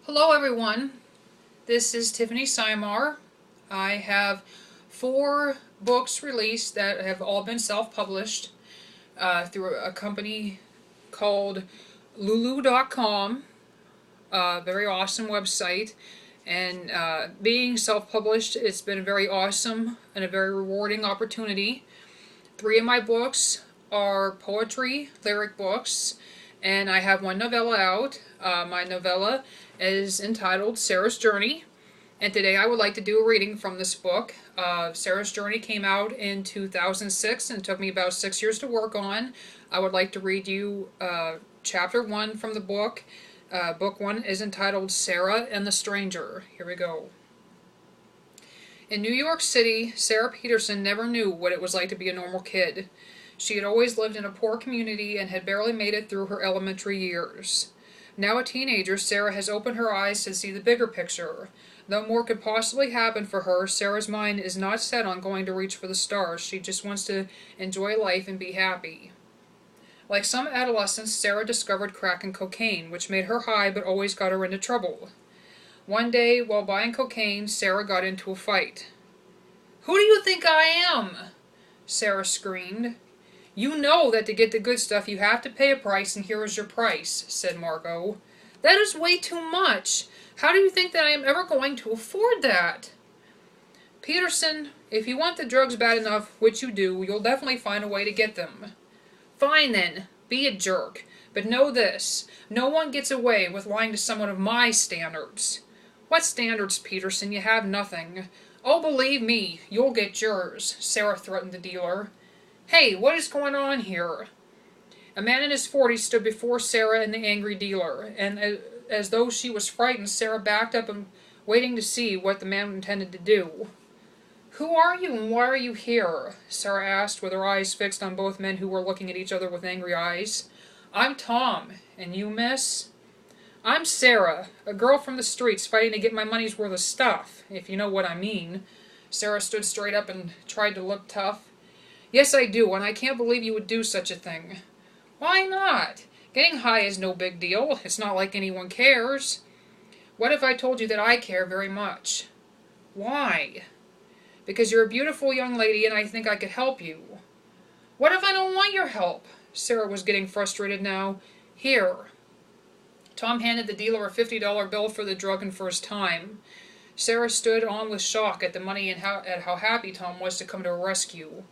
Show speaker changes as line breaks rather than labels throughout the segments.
Hello everyone, this is Tiffany Simar. I have 4 books released that have all been self-published through a company called Lulu.com, a very awesome website. And being self-published, it's been very awesome and a very rewarding opportunity. 3 of my books are poetry, lyric books, and I have 1 novella out. My novella is entitled Sarah's Journey, and today I would like to do a reading from this book. Sarah's Journey came out in 2006 and took me about 6 years to work on. I would like to read you chapter 1 from the book. Book 1 is entitled Sarah and the Stranger. Here we go. In New York City, Sarah Peterson never knew what it was like to be a normal kid. She had always lived in a poor community and had barely made it through her elementary years. Now a teenager, Sarah has opened her eyes to see the bigger picture. Though more could possibly happen for her, Sarah's mind is not set on going to reach for the stars. She just wants to enjoy life and be happy. Like some adolescents, Sarah discovered crack and cocaine, which made her high but always got her into trouble. One day, while buying cocaine, Sarah got into a fight. "Who do you think I am?" Sarah screamed. "You know that to get the good stuff you have to pay a price, and here is your price," said Margot. "That is way too much. How do you think that I am ever going to afford that?" "Peterson, if you want the drugs bad enough, which you do, you'll definitely find a way to get them." "Fine then, be a jerk. But know this, no one gets away with lying to someone of my standards." "What standards, Peterson? You have nothing." "Oh, believe me, you'll get yours," Sarah threatened the dealer. "Hey, what is going on here?" A man in his 40s stood before Sarah and the angry dealer, and as though she was frightened, Sarah backed up and waiting to see what the man intended to do. "Who are you and why are you here?" Sarah asked, with her eyes fixed on both men who were looking at each other with angry eyes. "I'm Tom. And you, miss?" "I'm Sarah, a girl from the streets fighting to get my money's worth of stuff, if you know what I mean." Sarah stood straight up and tried to look tough. "Yes, I do, and I can't believe you would do such a thing." "Why not? Getting high is no big deal. It's not like anyone cares." "What if I told you that I care very much?" "Why?" "Because you're a beautiful young lady and I think I could help you." "What if I don't want your help?" Sarah was getting frustrated now. "Here." Tom handed the dealer a $50 bill for the drug and for his time. Sarah stood on with shock at the money and at how happy Tom was to come to her rescue.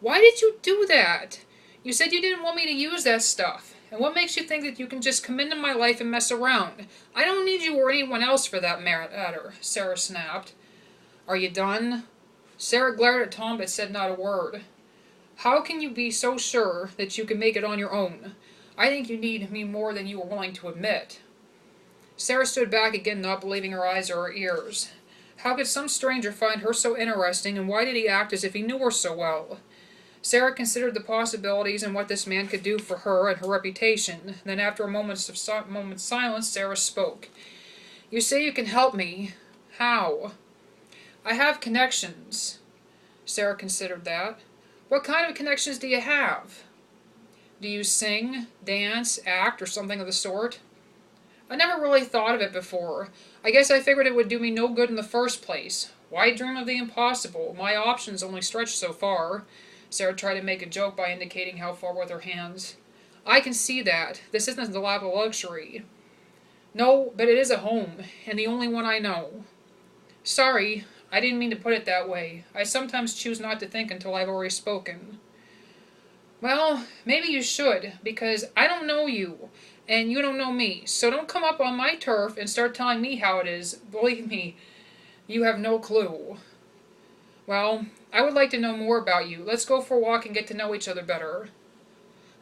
"Why did you do that? You said you didn't want me to use that stuff. And what makes you think that you can just come into my life and mess around? I don't need you or anyone else for that matter," Sarah snapped. "Are you done?" Sarah glared at Tom but said not a word. "How can you be so sure that you can make it on your own? I think you need me more than you are willing to admit." Sarah stood back again, not believing her eyes or her ears. How could some stranger find her so interesting, and why did he act as if he knew her so well? Sarah considered the possibilities and what this man could do for her and her reputation. Then, after a moment's silence, Sarah spoke. "You say you can help me. How?" "I have connections." Sarah considered that. "What kind of connections do you have?" "Do you sing, dance, act, or something of the sort?" "I never really thought of it before. I guess I figured it would do me no good in the first place. Why dream of the impossible? My options only stretch so far." Sarah tried to make a joke by indicating how far with her hands. "I can see that. This isn't the lap of luxury." "No, but it is a home, and the only one I know." "Sorry, I didn't mean to put it that way. I sometimes choose not to think until I've already spoken." "Well, maybe you should, because I don't know you, and you don't know me, so don't come up on my turf and start telling me how it is. Believe me, you have no clue." "Well, I would like to know more about you. Let's go for a walk and get to know each other better."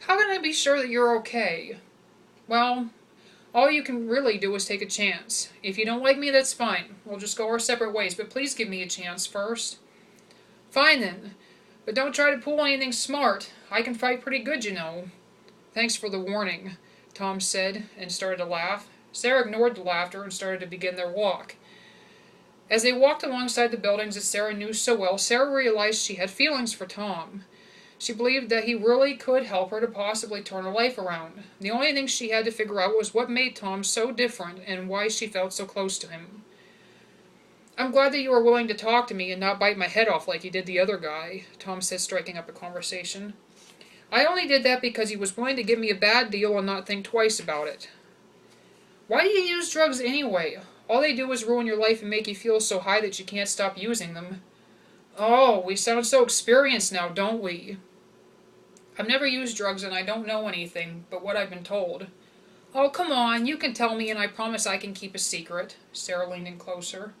"How can I be sure that you're okay?" "Well, all you can really do is take a chance. If you don't like me, that's fine. We'll just go our separate ways, but please give me a chance first." "Fine then, but don't try to pull anything smart. I can fight pretty good, you know." "Thanks for the warning," Tom said, and started to laugh. Sarah ignored the laughter and started to begin their walk. As they walked alongside the buildings that Sarah knew so well, Sarah realized she had feelings for Tom. She believed that he really could help her to possibly turn her life around. The only thing she had to figure out was what made Tom so different and why she felt so close to him. I'm glad that you are willing to talk to me and not bite my head off like you did the other guy, Tom said, striking up a conversation. I only did that because he was willing to give me a bad deal and not think twice about it. Why do you use drugs anyway? All they do is ruin your life and make you feel so high that you can't stop using them. Oh, we sound so experienced now, don't we? I've never used drugs and I don't know anything but what I've been told. Oh, come on, you can tell me and I promise I can keep a secret. Sarah leaned in closer.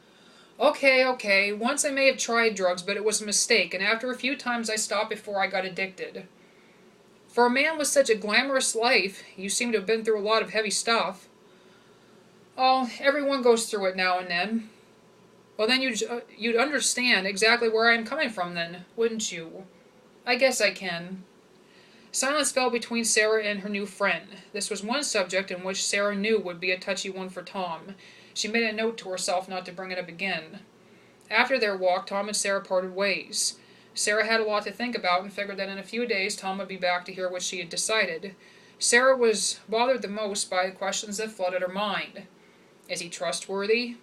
Okay. Once I may have tried drugs, but it was a mistake, and after a few times I stopped before I got addicted. For a man with such a glamorous life, you seem to have been through a lot of heavy stuff. Oh, everyone goes through it now and then. Well, then you'd understand exactly where I am coming from then, wouldn't you? I guess I can. Silence fell between Sarah and her new friend. This was one subject in which Sarah knew would be a touchy one for Tom. She made a note to herself not to bring it up again. After their walk, Tom and Sarah parted ways. Sarah had a lot to think about and figured that in a few days Tom would be back to hear what she had decided. Sarah was bothered the most by the questions that flooded her mind. Is he trustworthy?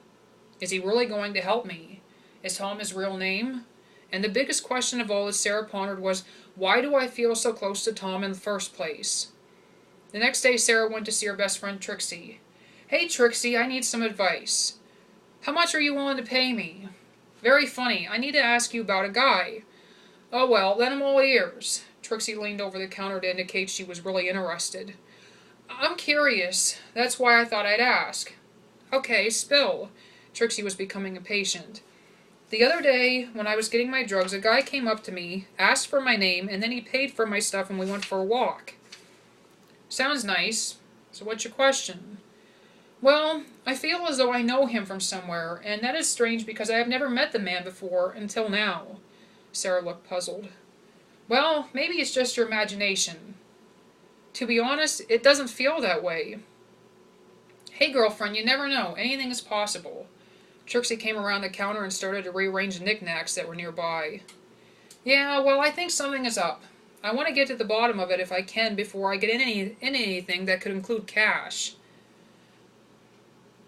Is he really going to help me? Is Tom his real name? And the biggest question of all that Sarah pondered was, why do I feel so close to Tom in the first place? The next day Sarah went to see her best friend Trixie. Hey Trixie, I need some advice. How much are you willing to pay me? Very funny, I need to ask you about a guy. Oh well, then I'm all ears. Trixie leaned over the counter to indicate she was really interested. I'm curious, that's why I thought I'd ask. Okay, spill. Trixie was becoming impatient. The other day, when I was getting my drugs, a guy came up to me, asked for my name, and then he paid for my stuff and we went for a walk. Sounds nice. So what's your question? Well, I feel as though I know him from somewhere, and that is strange because I have never met the man before until now. Sarah looked puzzled. Well, maybe it's just your imagination. To be honest, it doesn't feel that way. Hey girlfriend, you never know. Anything is possible. Trixie came around the counter and started to rearrange the knickknacks that were nearby. Yeah, well, I think something is up. I want to get to the bottom of it if I can before I get in anything that could include cash.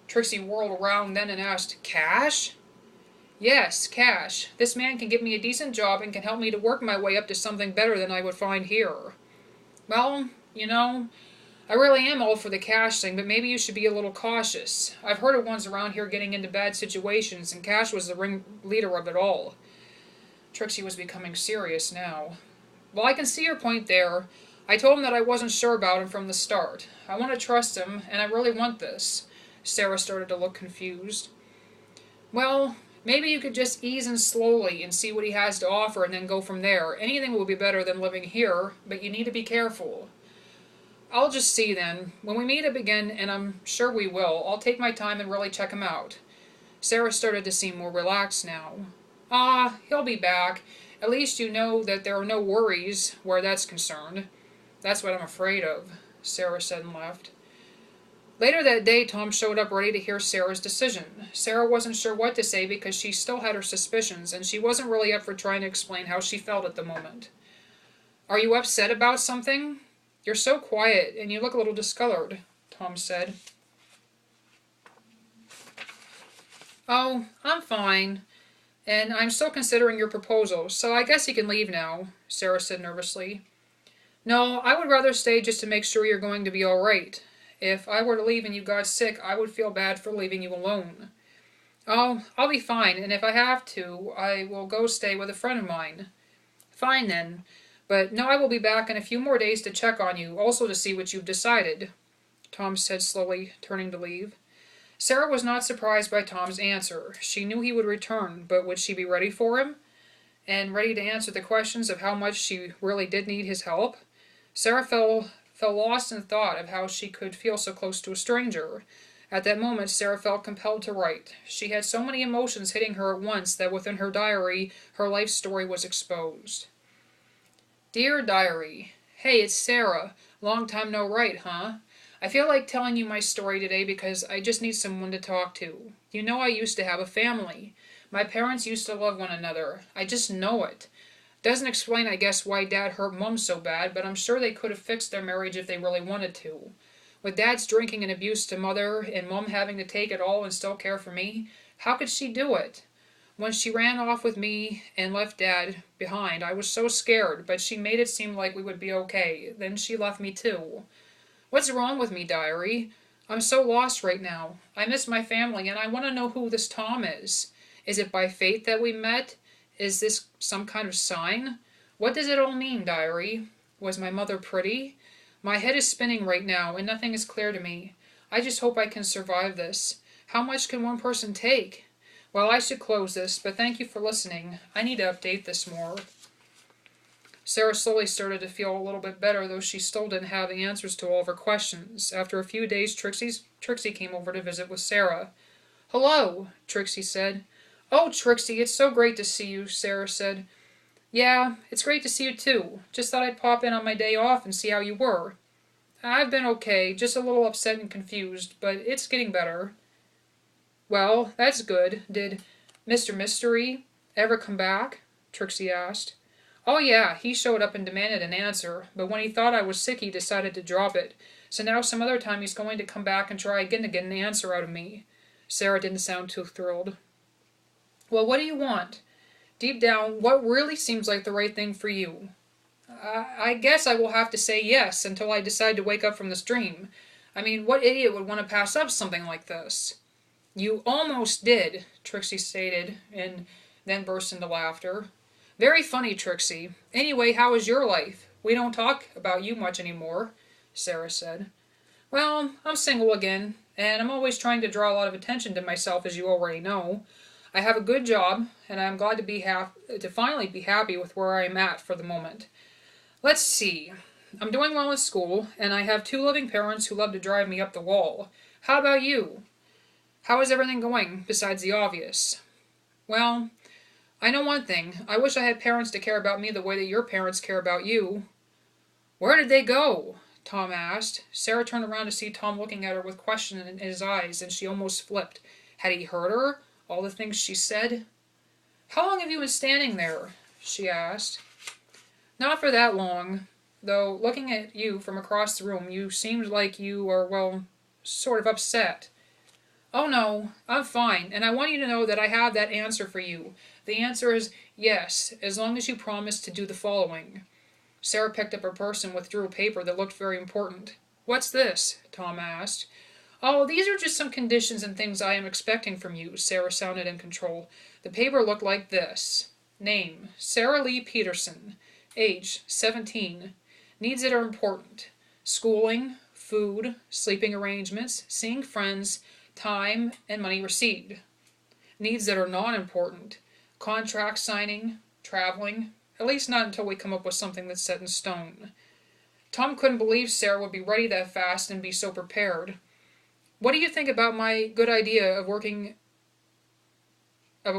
Trixie whirled around then and asked, Cash? Yes, cash. This man can give me a decent job and can help me to work my way up to something better than I would find here. Well, I really am all for the cash thing, but maybe you should be a little cautious. I've heard of ones around here getting into bad situations, and Cash was the ringleader of it all. Trixie was becoming serious now. Well, I can see your point there. I told him that I wasn't sure about him from the start. I want to trust him, and I really want this. Sarah started to look confused. Well, maybe you could just ease in slowly and see what he has to offer and then go from there. Anything will be better than living here, but you need to be careful. I'll just see then. When we meet up again, and I'm sure we will, I'll take my time and really check him out. Sarah started to seem more relaxed now. He'll be back. At least you know that there are no worries where that's concerned. That's what I'm afraid of, Sarah said and left. Later that day, Tom showed up ready to hear Sarah's decision. Sarah wasn't sure what to say because she still had her suspicions, and she wasn't really up for trying to explain how she felt at the moment. Are you upset about something? You're so quiet, and you look a little discolored, Tom said. Oh, I'm fine. And I'm still considering your proposal, so I guess you can leave now, Sarah said nervously. No, I would rather stay just to make sure you're going to be all right. If I were to leave and you got sick, I would feel bad for leaving you alone. Oh, I'll be fine, and if I have to, I will go stay with a friend of mine. Fine then. But no, I will be back in a few more days to check on you, also to see what you've decided, Tom said slowly, turning to leave. Sarah was not surprised by Tom's answer. She knew he would return, but would she be ready for him? And ready to answer the questions of how much she really did need his help? Sarah felt lost in thought of how she could feel so close to a stranger. At that moment, Sarah felt compelled to write. She had so many emotions hitting her at once that within her diary, her life story was exposed. Dear Diary, hey, it's Sarah. Long time no write, huh? I feel like telling you my story today because I just need someone to talk to. You know I used to have a family. My parents used to love one another. I just know it. Doesn't explain, I guess, why Dad hurt Mom so bad, but I'm sure they could have fixed their marriage if they really wanted to. With Dad's drinking and abuse to Mother and Mom having to take it all and still care for me, how could she do it? When she ran off with me and left Dad behind, I was so scared, but she made it seem like we would be okay. Then she left me too. What's wrong with me, Diary? I'm so lost right now. I miss my family, and I want to know who this Tom is. Is it by fate that we met? Is this some kind of sign? What does it all mean, Diary? Was my mother pretty? My head is spinning right now, and nothing is clear to me. I just hope I can survive this. How much can one person take? Well, I should close this, but thank you for listening. I need to update this more. Sarah slowly started to feel a little bit better, though she still didn't have the answers to all of her questions. After a few days, Trixie came over to visit with Sarah. "Hello," Trixie said. "Oh, Trixie, it's so great to see you," Sarah said. "Yeah, it's great to see you too. Just thought I'd pop in on my day off and see how you were." "I've been okay, just a little upset and confused, but it's getting better." "Well, that's good. Did Mr. Mystery ever come back?" Trixie asked. "Oh yeah, he showed up and demanded an answer, but when he thought I was sick he decided to drop it. So now some other time he's going to come back and try again to get an answer out of me." Sarah didn't sound too thrilled. "Well, what do you want? Deep down, what really seems like the right thing for you?" I guess I will have to say yes until I decide to wake up from this dream. I mean, what idiot would want to pass up something like this?" "You almost did," Trixie stated, and then burst into laughter. "Very funny, Trixie. Anyway, how is your life? We don't talk about you much anymore," Sarah said. "Well, I'm single again, and I'm always trying to draw a lot of attention to myself, as you already know. I have a good job, and I'm glad to finally be happy with where I am at for the moment. Let's see. I'm doing well in school, and I have 2 loving parents who love to drive me up the wall. How about you? How is everything going, besides the obvious?" "Well, I know one thing. I wish I had parents to care about me the way that your parents care about you." "Where did they go?" Tom asked. Sarah turned around to see Tom looking at her with question in his eyes, and she almost flipped. Had he heard her? All the things she said? "How long have you been standing there?" she asked. "Not for that long, though looking at you from across the room, you seemed like you were, well, sort of upset." "Oh no, I'm fine, and I want you to know that I have that answer for you. The answer is yes, as long as you promise to do the following." Sarah picked up her purse and withdrew a paper that looked very important. "What's this?" Tom asked. "Oh, these are just some conditions and things I am expecting from you." Sarah sounded in control. The paper looked like this. Name, Sarah Lee Peterson. Age, 17. Needs that are important. Schooling, food, sleeping arrangements, seeing friends, time, and money received. Needs that are non-important. Contract signing, traveling, at least not until we come up with something that's set in stone. Tom couldn't believe Sarah would be ready that fast and be so prepared. "What do you think about my good idea of a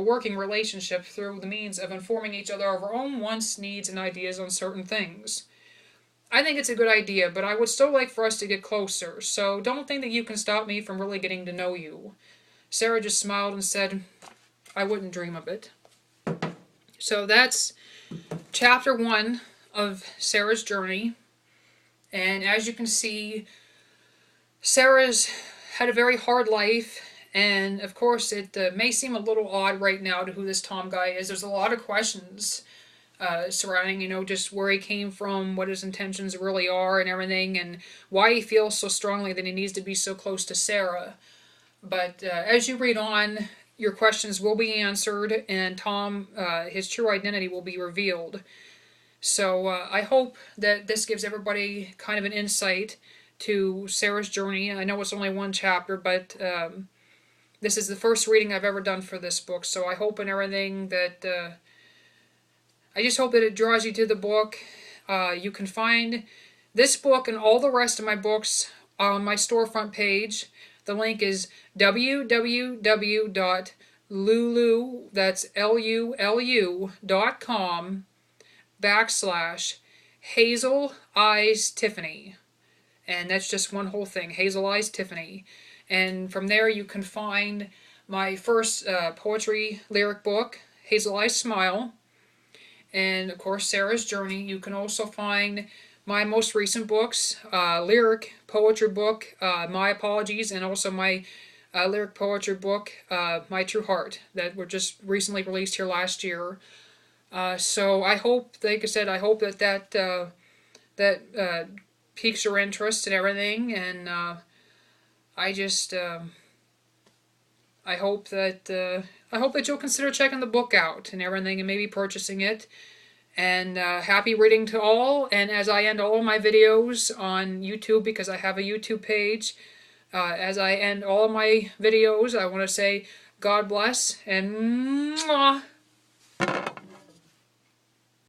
working relationship through the means of informing each other of our own wants, needs, and ideas on certain things?" "I think it's a good idea, but I would still like for us to get closer, so don't think that you can stop me from really getting to know you." Sarah just smiled and said, "I wouldn't dream of it." So that's chapter 1 of Sarah's journey. And as you can see, Sarah's had a very hard life, and of course it may seem a little odd right now to who this Tom guy is. There's a lot of questions surrounding, just where he came from, what his intentions really are and everything, and why he feels so strongly that he needs to be so close to Sarah. But as you read on, your questions will be answered, and Tom, his true identity will be revealed. So I hope that this gives everybody kind of an insight to Sarah's journey. I know it's only 1 chapter, but this is the first reading I've ever done for this book, so I hope in everything that I just hope that it draws you to the book. You can find this book and all the rest of my books on my storefront page. The link is www.lulu, that's lulu.com/Hazel Eyes Tiffany. And that's just one whole thing, Hazel Eyes Tiffany. And from there you can find my first poetry lyric book, Hazel Eyes Smile. and of course Sarah's Journey. You can also find my most recent books, lyric poetry book, My Apologies, and also my lyric poetry book, My True Heart, that were just recently released here last year. So I hope, like I said, I hope that piques your interest and everything, and I just I hope that you'll consider checking the book out and everything, and maybe purchasing it. And happy reading to all. And as I end all of my videos on YouTube, because I have a YouTube page, as I end all of my videos, I want to say God bless and mwah.